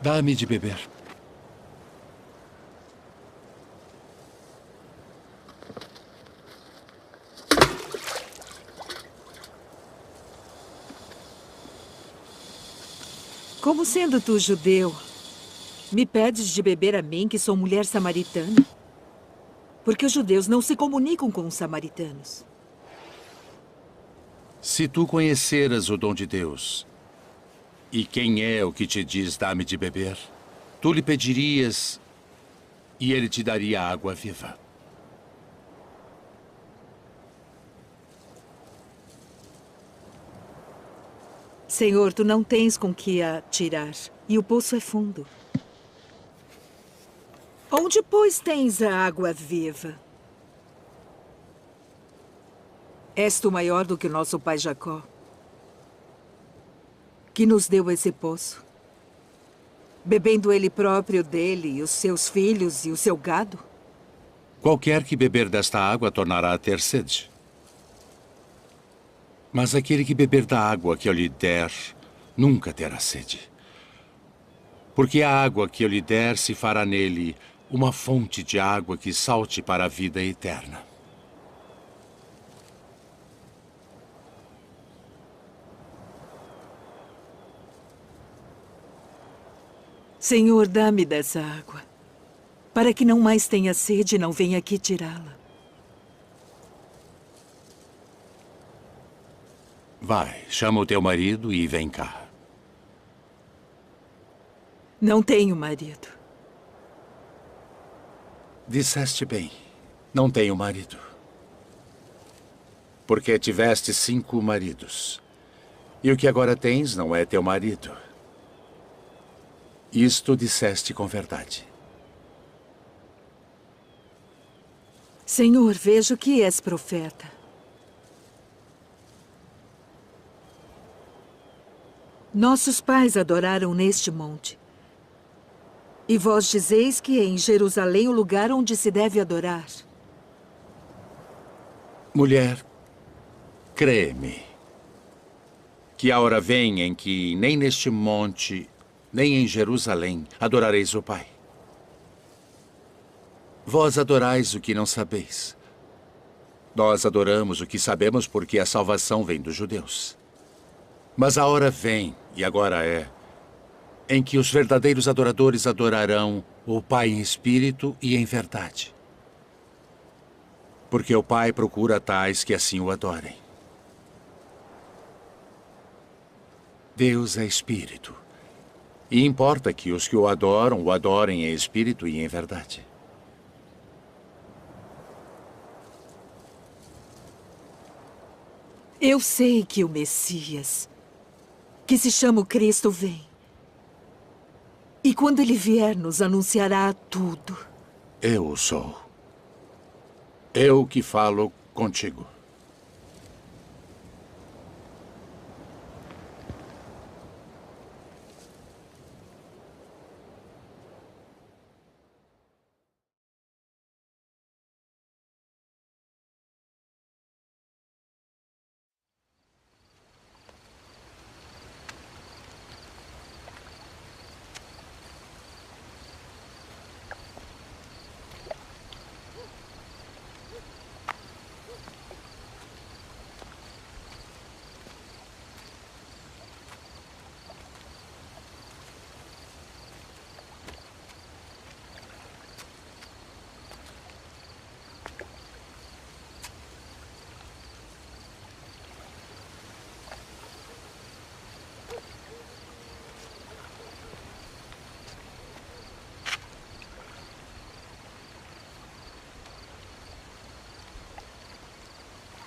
Dá-me de beber. Como sendo tu judeu, me pedes de beber a mim, que sou mulher samaritana? Porque os judeus não se comunicam com os samaritanos. Se tu conheceras o dom de Deus, e quem é o que te diz dá-me de beber, tu lhe pedirias e ele te daria água viva. Senhor, tu não tens com que a tirar, e o poço é fundo. Onde, pois, tens a água viva? És tu maior do que o nosso pai Jacó, que nos deu esse poço, bebendo ele próprio dele, e os seus filhos e o seu gado? Qualquer que beber desta água tornará a ter sede. Mas aquele que beber da água que eu lhe der, nunca terá sede. Porque a água que eu lhe der se fará nele uma fonte de água que salte para a vida eterna. Senhor, dá-me dessa água, para que não mais tenha sede e não venha aqui tirá-la. Vai, chama o teu marido e vem cá. Não tenho marido. Disseste bem, não tenho marido. Porque tiveste 5 maridos. E o que agora tens não é teu marido. Isto disseste com verdade. Senhor, vejo que és profeta. Nossos pais adoraram neste monte. E vós dizeis que é em Jerusalém o lugar onde se deve adorar. Mulher, crê-me, que a hora vem em que nem neste monte, nem em Jerusalém adorareis o Pai. Vós adorais o que não sabeis. Nós adoramos o que sabemos porque a salvação vem dos judeus. Mas a hora vem, e agora é, em que os verdadeiros adoradores adorarão o Pai em espírito e em verdade. Porque o Pai procura tais que assim o adorem. Deus é espírito. E importa que os que o adorem em espírito e em verdade. Eu sei que o Messias, que se chama o Cristo, vem. E quando ele vier, nos anunciará tudo. Eu sou. Eu que falo contigo.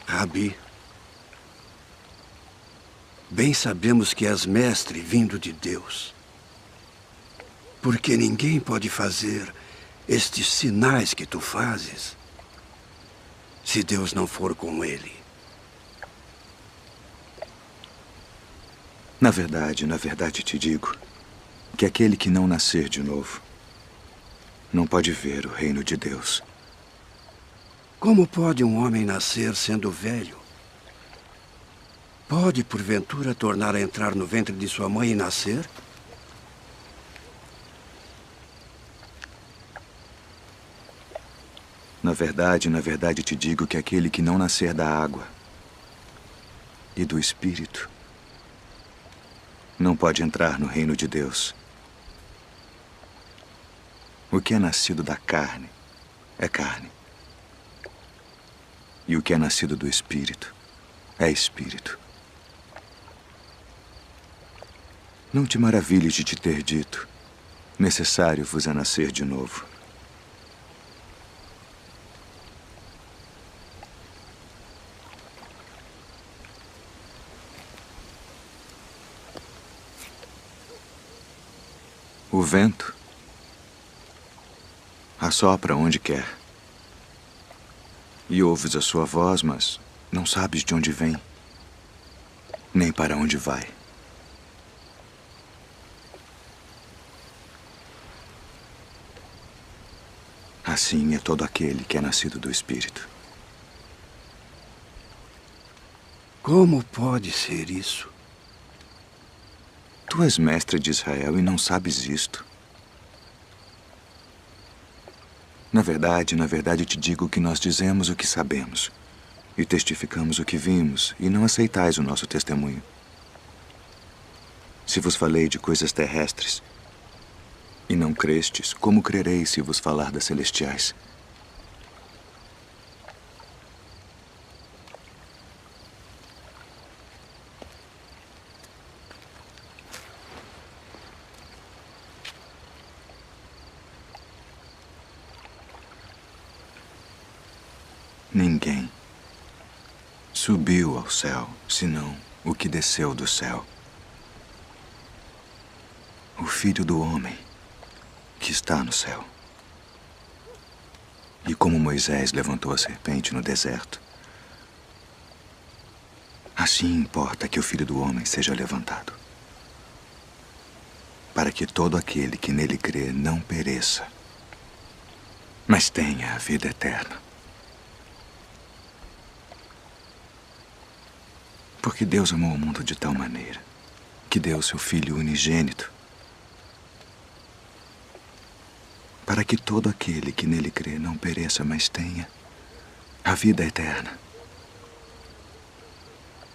Rabi, bem sabemos que és mestre vindo de Deus. Porque ninguém pode fazer estes sinais que tu fazes se Deus não for com ele. Na verdade te digo que aquele que não nascer de novo não pode ver o reino de Deus. Como pode um homem nascer sendo velho? Pode, porventura, tornar a entrar no ventre de sua mãe e nascer? na verdade te digo que aquele que não nascer da água e do Espírito não pode entrar no reino de Deus. O que é nascido da carne é carne. E o que é nascido do Espírito é Espírito. Não te maravilhes de te ter dito: necessário vos é nascer de novo. O vento assopra onde quer. E ouves a sua voz, mas não sabes de onde vem, nem para onde vai. Assim é todo aquele que é nascido do Espírito. Como pode ser isso? Tu és mestre de Israel e não sabes isto. Na verdade te digo que nós dizemos o que sabemos e testificamos o que vimos, e não aceitais o nosso testemunho. Se vos falei de coisas terrestres e não crestes, como crereis se vos falar das celestiais? Ninguém subiu ao céu, senão o que desceu do céu. O Filho do Homem que está no céu. E como Moisés levantou a serpente no deserto, assim importa que o Filho do Homem seja levantado, para que todo aquele que nele crê não pereça, mas tenha a vida eterna. Porque Deus amou o mundo de tal maneira que deu seu Filho unigênito, para que todo aquele que nele crê não pereça, mas tenha a vida eterna.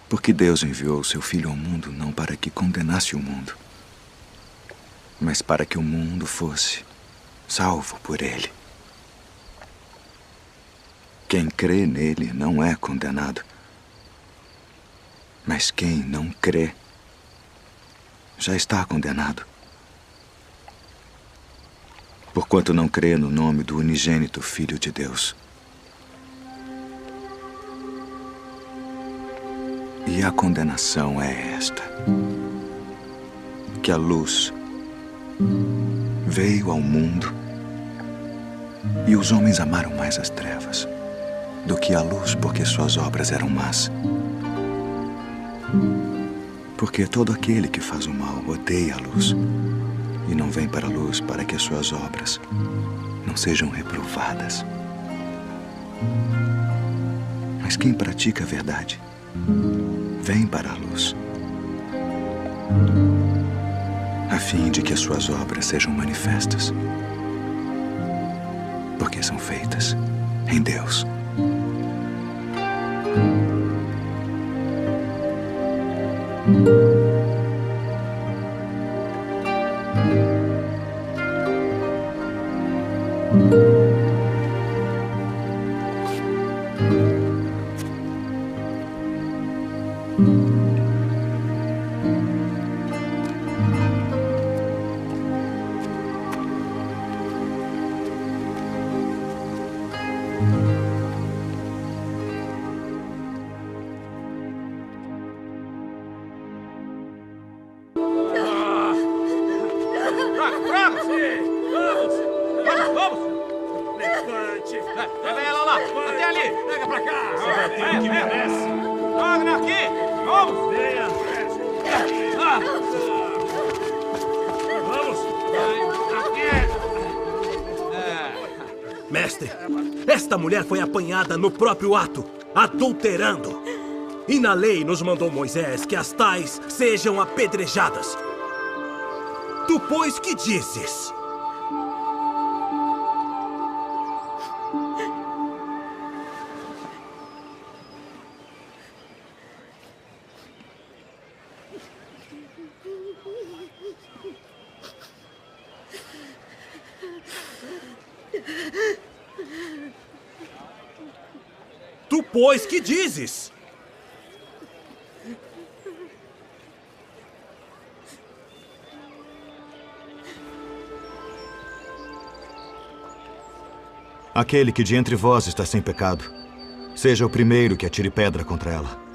Porque Deus enviou seu Filho ao mundo não para que condenasse o mundo, mas para que o mundo fosse salvo por ele. Quem crê nele não é condenado, mas quem não crê já está condenado, porquanto não crê no nome do unigênito Filho de Deus. E a condenação é esta: que a luz veio ao mundo e os homens amaram mais as trevas do que a luz, porque suas obras eram más. Porque todo aquele que faz o mal odeia a luz e não vem para a luz, para que as suas obras não sejam reprovadas. Mas quem pratica a verdade vem para a luz, a fim de que as suas obras sejam manifestas, porque são feitas em Deus. Mestre, esta mulher foi apanhada no próprio ato, adulterando. E na lei nos mandou Moisés que as tais sejam apedrejadas. Tu, pois, que dizes? Tu, pois, que dizes? Aquele que de entre vós está sem pecado, seja o primeiro que atire pedra contra ela.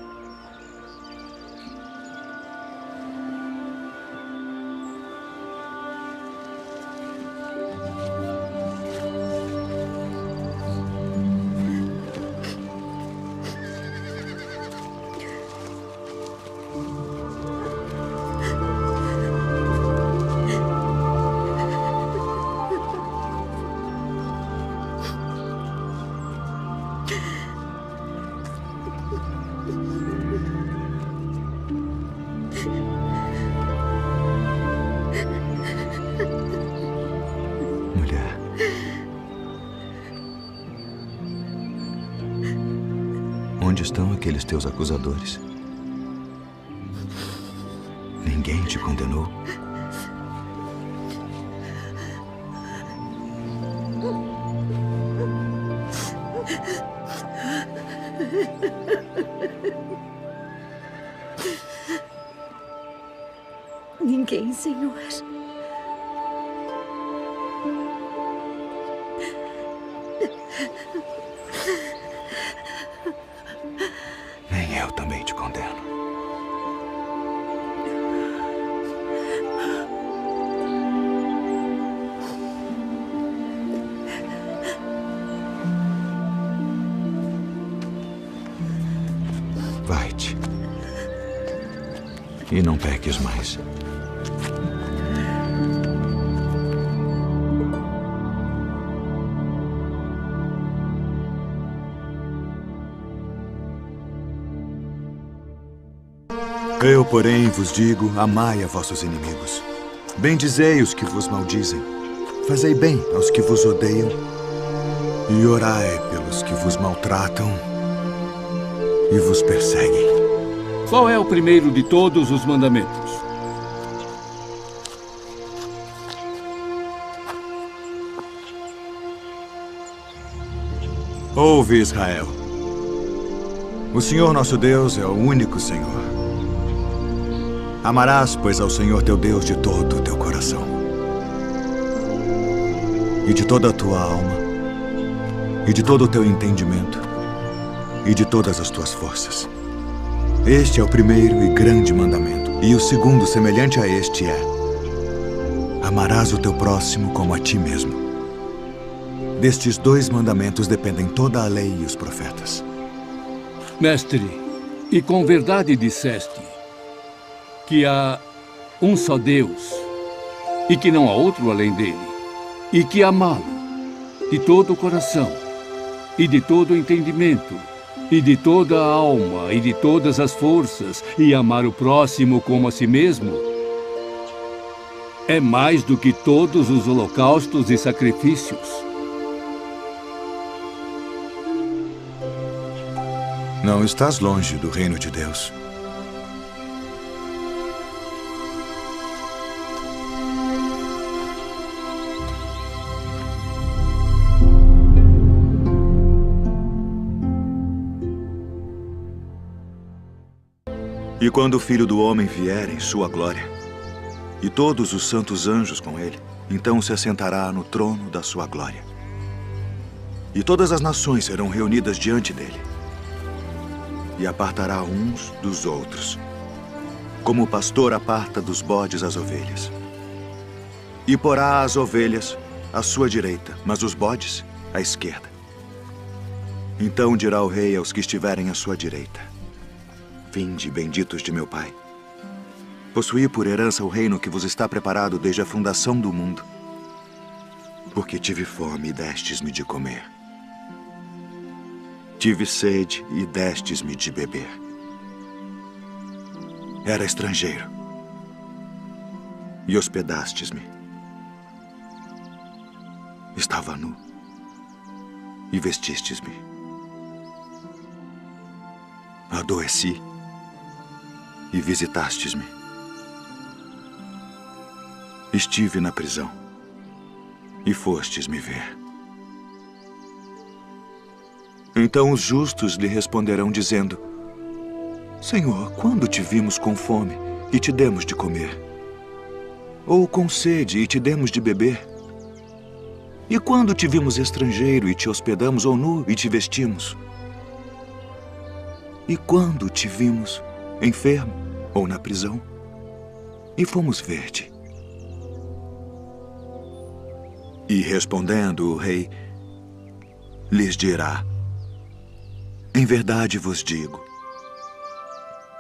Mulher, onde estão aqueles teus acusadores? Ninguém te condenou? Ninguém, Senhor. Nem eu também te condeno. Vai-te. E não peques mais. Eu, porém, vos digo, amai a vossos inimigos. Bendizei os que vos maldizem. Fazei bem aos que vos odeiam. E orai pelos que vos maltratam e vos perseguem. Qual é o primeiro de todos os mandamentos? Ouve, Israel. O Senhor nosso Deus é o único Senhor. Amarás, pois, ao Senhor teu Deus de todo o teu coração, e de toda a tua alma, e de todo o teu entendimento, e de todas as tuas forças. Este é o primeiro e grande mandamento. E o segundo, semelhante a este, é: amarás o teu próximo como a ti mesmo. Destes dois mandamentos dependem toda a lei e os profetas. Mestre, e com verdade disseste que há um só Deus e que não há outro além dele, e que amá-lo de todo o coração e de todo o entendimento e de toda a alma e de todas as forças, e amar o próximo como a si mesmo, é mais do que todos os holocaustos e sacrifícios. Não estás longe do reino de Deus. E quando o Filho do Homem vier em sua glória, e todos os santos anjos com ele, então se assentará no trono da sua glória. E todas as nações serão reunidas diante dele, e apartará uns dos outros, como o pastor aparta dos bodes as ovelhas. E porá as ovelhas à sua direita, mas os bodes à esquerda. Então dirá o rei aos que estiverem à sua direita: vinde, benditos de meu Pai. Possuí por herança o reino que vos está preparado desde a fundação do mundo. Porque tive fome e destes-me de comer. Tive sede e destes-me de beber. Era estrangeiro e hospedastes-me. Estava nu e vestistes-me. Adoeci e visitastes-me. estive na prisão, e fostes me ver. Então os justos lhe responderão dizendo: Senhor, quando te vimos com fome e te demos de comer? Ou com sede e te demos de beber? E quando te vimos estrangeiro e te hospedamos, ou nu e te vestimos? E quando te vimos enfermo ou na prisão e fomos ver-te? E respondendo o rei, lhes dirá: Em verdade vos digo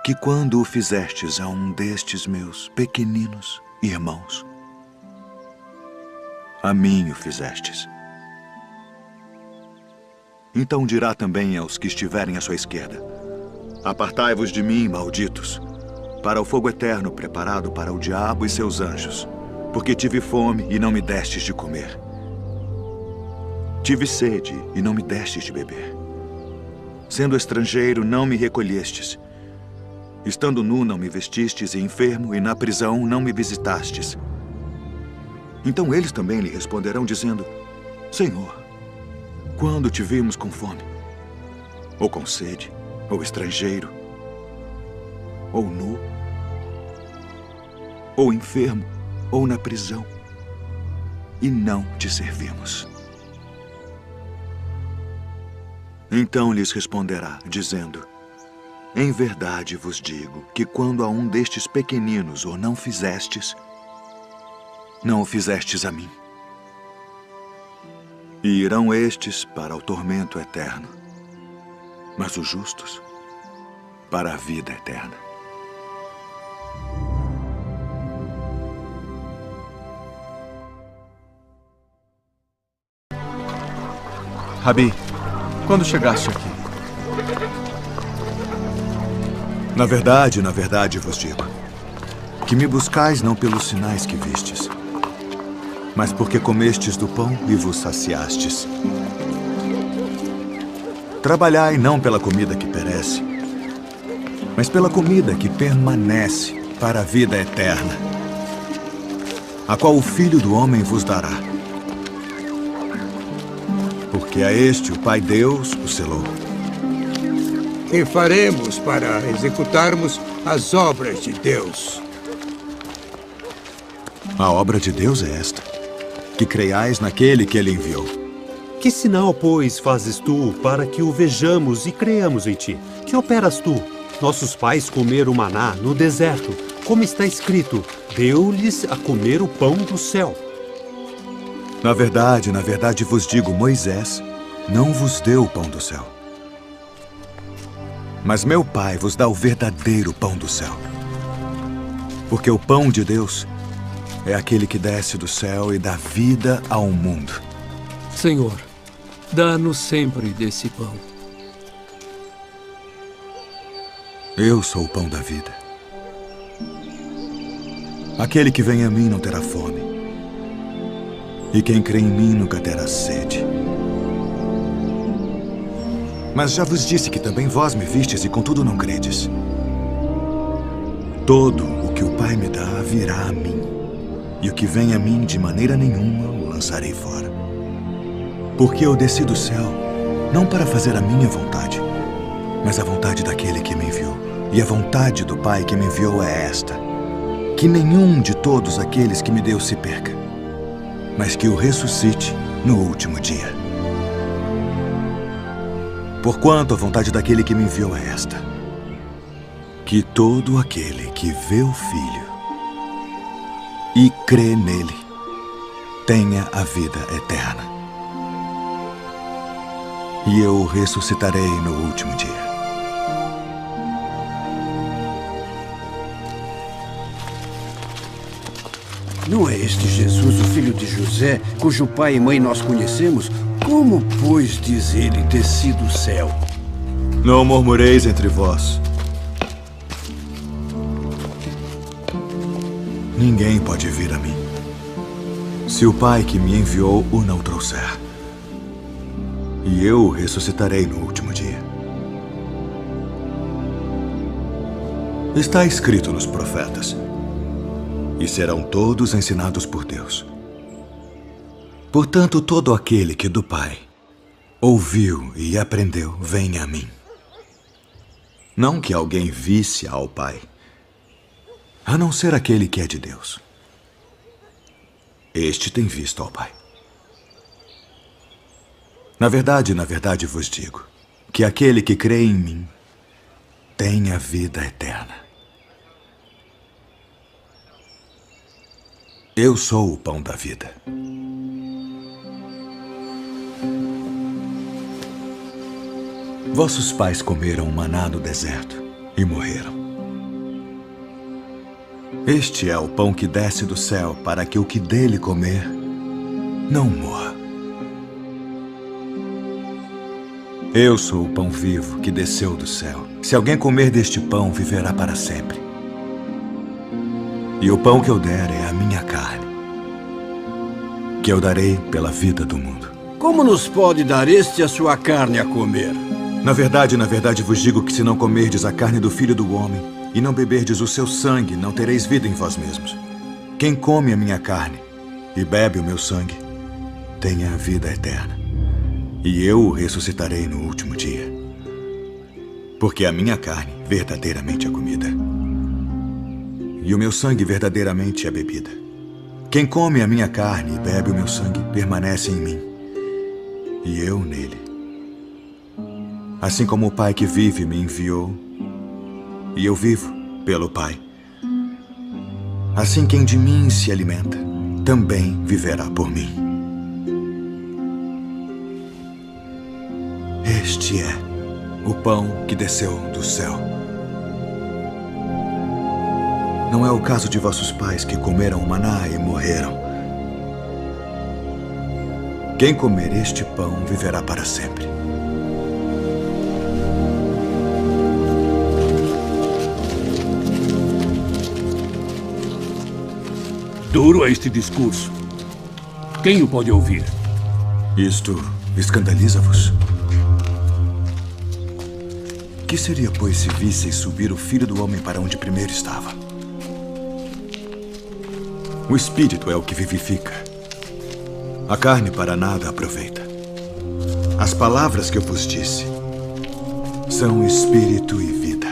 que quando o fizestes a um destes meus pequeninos irmãos, a mim o fizestes. Então dirá também aos que estiverem à sua esquerda: Apartai-vos de mim, malditos, para o fogo eterno preparado para o diabo e seus anjos, porque tive fome e não me destes de comer. Tive sede e não me destes de beber. Sendo estrangeiro, não me recolhestes. Estando nu, não me vestistes, e enfermo, e na prisão, não me visitastes. Então eles também lhe responderão, dizendo: Senhor, quando te vimos com fome, ou com sede, ou estrangeiro, ou nu, ou enfermo, ou na prisão, e não te servimos? Então lhes responderá, dizendo: Em verdade vos digo que quando a um destes pequeninos o não fizestes, não o fizestes a mim. E irão estes para o tormento eterno, mas os justos para a vida eterna. Rabi, quando chegaste aqui? Na verdade vos digo, que me buscais não pelos sinais que vistes, mas porque comestes do pão e vos saciastes. Trabalhai não pela comida que perece, mas pela comida que permanece para a vida eterna, a qual o Filho do Homem vos dará. Porque a este o Pai Deus o selou. E faremos para executarmos as obras de Deus. A obra de Deus é esta: que creiais naquele que ele enviou. Que sinal, pois, fazes tu para que o vejamos e creiamos em ti? Que operas tu? Nossos pais comeram maná no deserto, como está escrito: deu-lhes a comer o pão do céu. Na verdade vos digo, Moisés não vos deu o pão do céu. Mas meu Pai vos dá o verdadeiro pão do céu. Porque o pão de Deus é aquele que desce do céu e dá vida ao mundo. Senhor, dá-nos sempre desse pão. Eu sou o pão da vida. Aquele que vem a mim não terá fome, e quem crê em mim nunca terá sede. Mas já vos disse que também vós me vistes e contudo não credes. Todo o que o Pai me dá virá a mim, e o que vem a mim de maneira nenhuma o lançarei fora. Porque eu desci do céu, não para fazer a minha vontade, mas a vontade daquele que me enviou. E a vontade do Pai que me enviou é esta: que nenhum de todos aqueles que me deu se perca, mas que o ressuscite no último dia. Porquanto a vontade daquele que me enviou é esta: que todo aquele que vê o Filho e crê nele tenha a vida eterna. E eu o ressuscitarei no último dia. Não é este Jesus, o filho de José, cujo pai e mãe nós conhecemos? Como, pois, diz ele, desci do céu? Não murmureis entre vós. Ninguém pode vir a mim, se o Pai que me enviou o não trouxer. E eu o ressuscitarei no último dia. Está escrito nos profetas: e serão todos ensinados por Deus. Portanto, todo aquele que do Pai ouviu e aprendeu, vem a mim. Não que alguém visse ao Pai, a não ser aquele que é de Deus. Este tem visto ao Pai. Na verdade vos digo que aquele que crê em mim tem a vida eterna. Eu sou o pão da vida. Vossos pais comeram maná no deserto e morreram. Este é o pão que desce do céu para que o que dele comer não morra. Eu sou o pão vivo que desceu do céu. Se alguém comer deste pão, viverá para sempre. E o pão que eu der é a minha carne, que eu darei pela vida do mundo. Como nos pode dar este a sua carne a comer? Na verdade vos digo que se não comerdes a carne do Filho do Homem e não beberdes o seu sangue, não tereis vida em vós mesmos. Quem come a minha carne e bebe o meu sangue, tem a vida eterna. E eu o ressuscitarei no último dia. Porque a minha carne verdadeiramente é comida, e o meu sangue verdadeiramente é bebida. Quem come a minha carne e bebe o meu sangue permanece em mim, e eu nele. Assim como o Pai que vive me enviou, e eu vivo pelo Pai, assim quem de mim se alimenta também viverá por mim. Este é o pão que desceu do céu. Não é o caso de vossos pais que comeram o maná e morreram. Quem comer este pão viverá para sempre. Duro é este discurso. Quem o pode ouvir? Isto escandaliza-vos? Que seria, pois, se visseis subir o Filho do Homem para onde primeiro estava? O Espírito é o que vivifica. A carne para nada aproveita. As palavras que eu vos disse são Espírito e vida.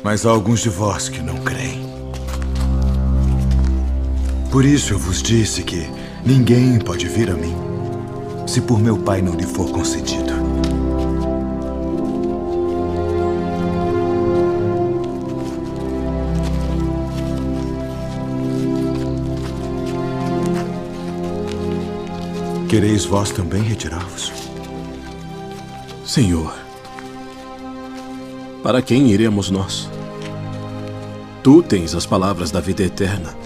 Mas há alguns de vós que não creem. Por isso eu vos disse que ninguém pode vir a mim se por meu Pai não lhe for concedido. Quereis vós também retirar-vos? Senhor, para quem iremos nós? Tu tens as palavras da vida eterna.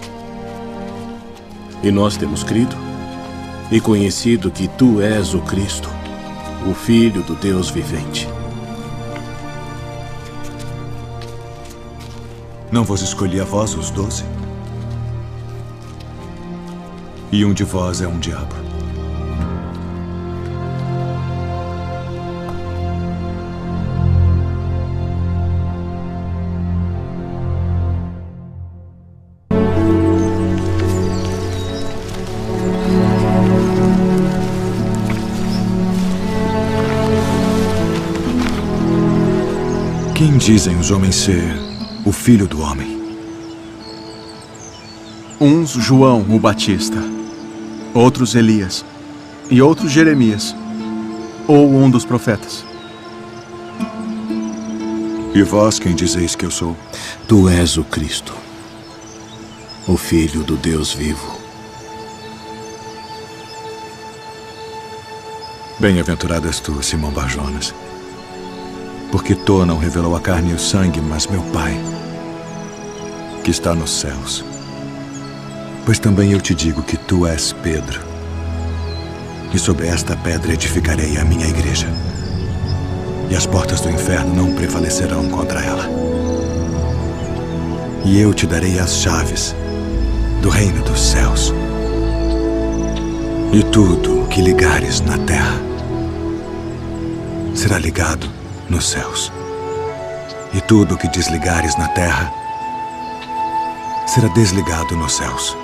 E nós temos crido e conhecido que Tu és o Cristo, o Filho do Deus vivente. Não vos escolhi a vós os 12? E um de vós é um diabo. Quem dizem os homens ser o Filho do Homem? Uns João o Batista, outros Elias, e outros Jeremias, ou um dos profetas. E vós quem dizeis que eu sou? Tu és o Cristo, o Filho do Deus vivo. Bem-aventurado és tu, Simão Bar-Jonas, porque tu não revelou a carne e o sangue, mas meu Pai, que está nos céus. Pois também eu te digo que tu és Pedro, e sobre esta pedra edificarei a minha igreja, e as portas do inferno não prevalecerão contra ela. E eu te darei as chaves do reino dos céus. E tudo o que ligares na terra será ligado nos céus. E tudo o que desligares na terra será desligado nos céus.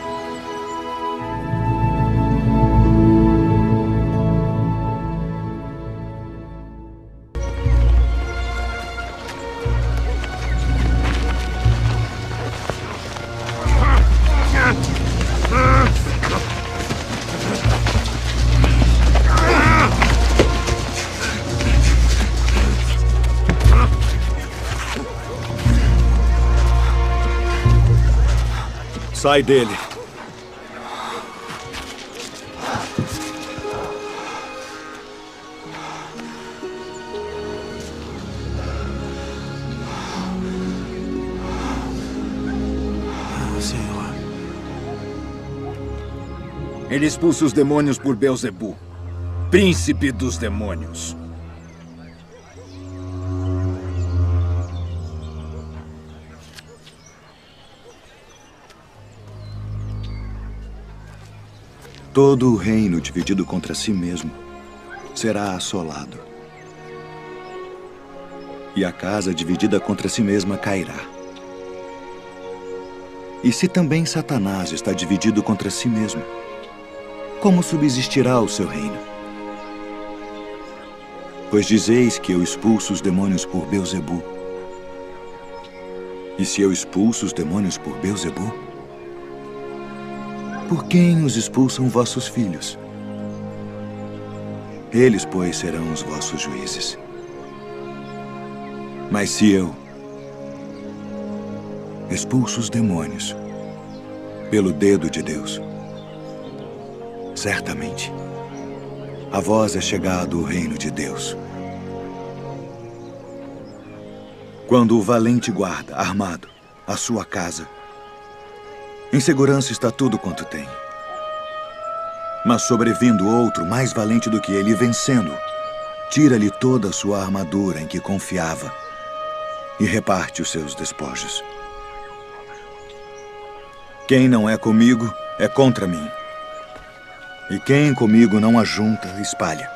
Sai dele. Senhor. Ele expulsa os demônios por Beelzebu, príncipe dos demônios. Todo o reino dividido contra si mesmo será assolado. E a casa dividida contra si mesma cairá. E se também Satanás está dividido contra si mesmo, como subsistirá o seu reino? Pois dizeis que eu expulso os demônios por Beelzebu. E se eu expulso os demônios por Beelzebu, por quem os expulsam vossos filhos? Eles, pois, serão os vossos juízes. Mas se eu expulso os demônios pelo dedo de Deus, certamente a vós é chegado o reino de Deus. Quando o valente guarda, armado, a sua casa, em segurança está tudo quanto tem. Mas sobrevindo outro, mais valente do que ele, vencendo, tira-lhe toda a sua armadura em que confiava e reparte os seus despojos. Quem não é comigo é contra mim. E quem comigo não ajunta, espalha.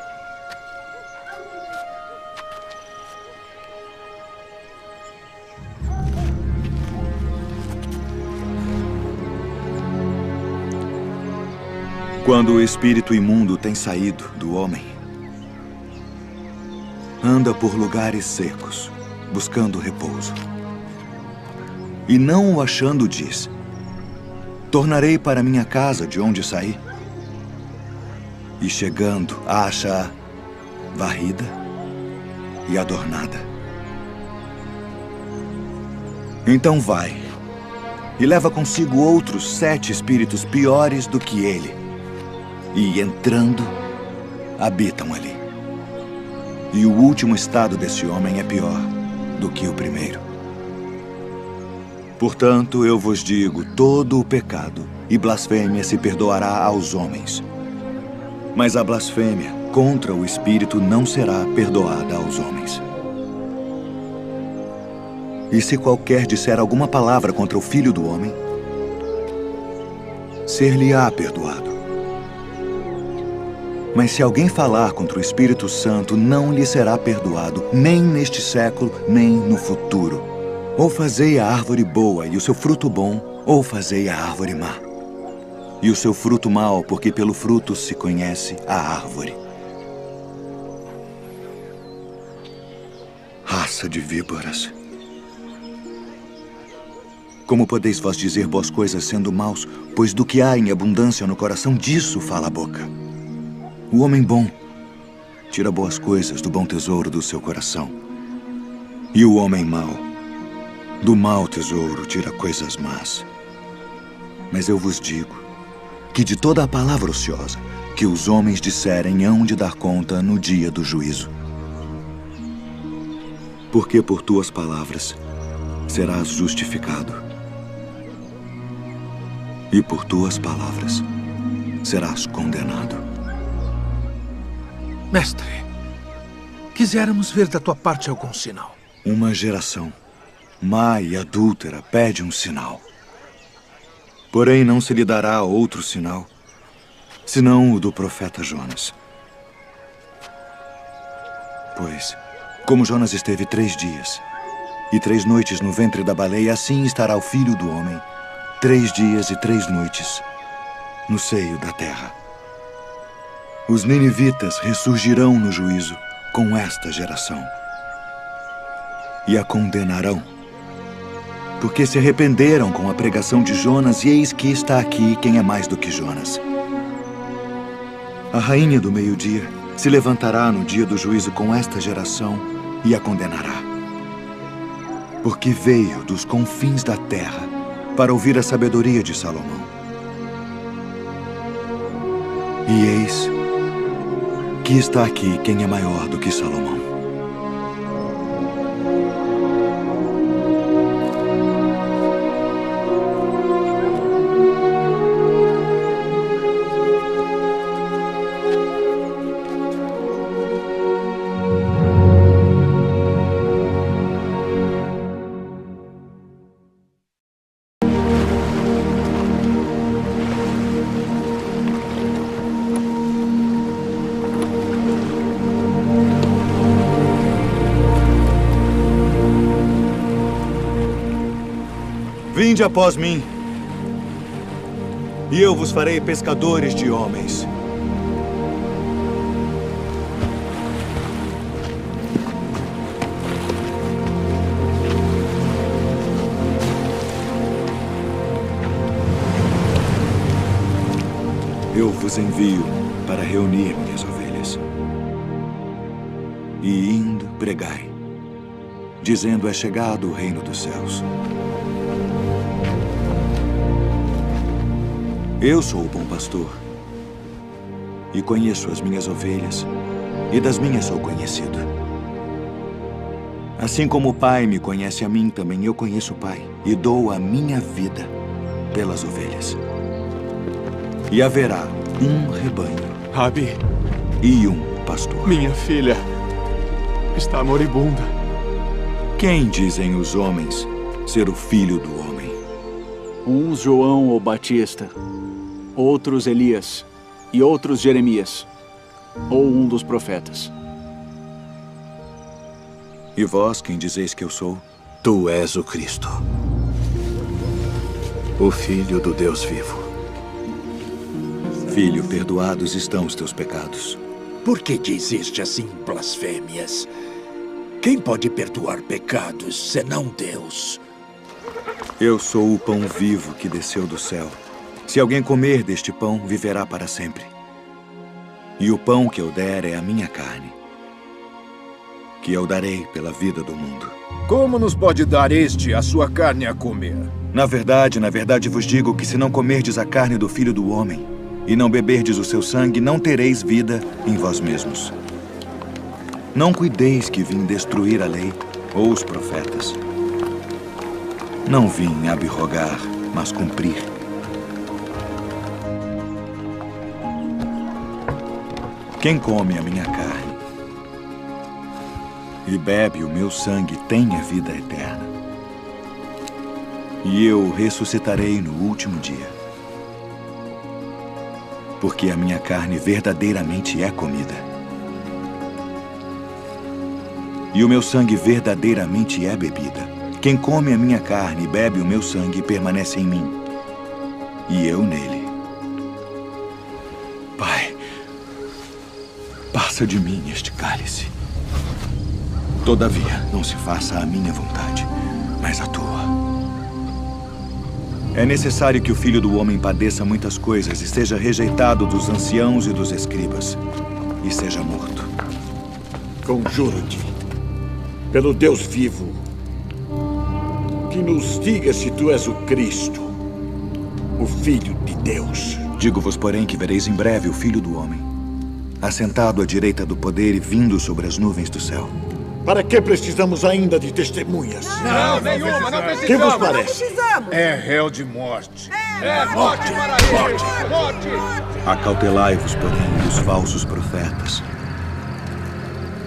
Quando o espírito imundo tem saído do homem, anda por lugares secos, buscando repouso. E não o achando, diz: tornarei para minha casa de onde saí. E chegando, a acha varrida e adornada. Então vai e leva consigo outros 7 espíritos piores do que ele. E, entrando, habitam ali. E o último estado desse homem é pior do que o primeiro. Portanto, eu vos digo, todo o pecado e blasfêmia se perdoará aos homens. Mas a blasfêmia contra o Espírito não será perdoada aos homens. E se qualquer disser alguma palavra contra o Filho do Homem, ser-lhe-á perdoado. Mas se alguém falar contra o Espírito Santo, não lhe será perdoado, nem neste século, nem no futuro. Ou fazei a árvore boa e o seu fruto bom, ou fazei a árvore má. E o seu fruto mau, porque pelo fruto se conhece a árvore. Raça de víboras. Como podeis vós dizer boas coisas sendo maus, pois do que há em abundância no coração, disso fala a boca. O homem bom tira boas coisas do bom tesouro do seu coração. E o homem mau, do mau tesouro, tira coisas más. Mas eu vos digo que de toda a palavra ociosa que os homens disserem hão de dar conta no dia do juízo. Porque por tuas palavras serás justificado. E por tuas palavras serás condenado. Mestre, quiséramos ver da tua parte algum sinal. Uma geração má e adúltera pede um sinal. Porém, não se lhe dará outro sinal, senão o do profeta Jonas. Pois, como Jonas esteve 3 dias e 3 noites no ventre da baleia, assim estará o Filho do Homem 3 dias e 3 noites no seio da terra. Os ninivitas ressurgirão no juízo com esta geração e a condenarão, porque se arrependeram com a pregação de Jonas, e eis que está aqui quem é mais do que Jonas. A rainha do meio-dia se levantará no dia do juízo com esta geração e a condenará, porque veio dos confins da terra para ouvir a sabedoria de Salomão. E eis que está aqui quem é maior do que Salomão. Vinde após mim, e eu vos farei pescadores de homens. Eu vos envio para reunir minhas ovelhas. E indo, pregai, dizendo: é chegado o reino dos céus. Eu sou o bom pastor, e conheço as minhas ovelhas, e das minhas sou conhecido. Assim como o Pai me conhece a mim, também eu conheço o Pai, e dou a minha vida pelas ovelhas. E haverá um rebanho, Rabi, e um pastor. Minha filha está moribunda. Quem dizem os homens ser o filho do homem? Uns João o Batista, outros Elias, e outros Jeremias, ou um dos profetas. E vós, quem dizeis que eu sou? Tu és o Cristo, o Filho do Deus vivo. Filho, perdoados estão os teus pecados. Por que dizeste assim blasfêmias? Quem pode perdoar pecados, senão Deus? Eu sou o pão vivo que desceu do céu. Se alguém comer deste pão, viverá para sempre. E o pão que eu der é a minha carne, que eu darei pela vida do mundo. Como nos pode dar este a sua carne a comer? Na verdade vos digo que se não comerdes a carne do Filho do Homem, e não beberdes o seu sangue, não tereis vida em vós mesmos. Não cuideis que vim destruir a lei ou os profetas. Não vim abrogar, mas cumprir. Quem come a minha carne e bebe o meu sangue tem a vida eterna. E eu o ressuscitarei no último dia. Porque a minha carne verdadeiramente é comida. E o meu sangue verdadeiramente é bebida. Quem come a minha carne e bebe o meu sangue permanece em mim, e eu nele. Pai, passa de mim este cálice. Todavia, não se faça a minha vontade, mas a tua. É necessário que o Filho do Homem padeça muitas coisas e seja rejeitado dos anciãos e dos escribas, e seja morto. Conjuro-te, pelo Deus vivo, que nos diga se tu és o Cristo, o Filho de Deus. Digo-vos, porém, que vereis em breve o Filho do Homem, assentado à direita do poder e vindo sobre as nuvens do céu. Para que precisamos ainda de testemunhas? Não, nenhuma, não precisamos. Que vos parece? É réu de morte. É morte para ele! Morte! Acautelai-vos, porém, dos falsos profetas,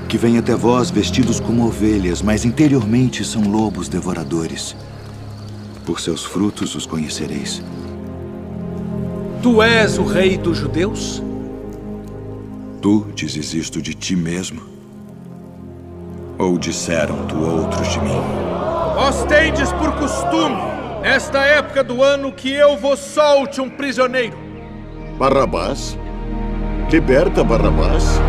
que vêm até vós vestidos como ovelhas, mas interiormente são lobos devoradores. Por seus frutos os conhecereis. Tu és o rei dos judeus? Tu dizes isto de ti mesmo? Ou disseram-tu outros de mim? Vós tendes por costume Nesta época do ano que eu vos solte um prisioneiro. Barrabás? Liberta Barrabás?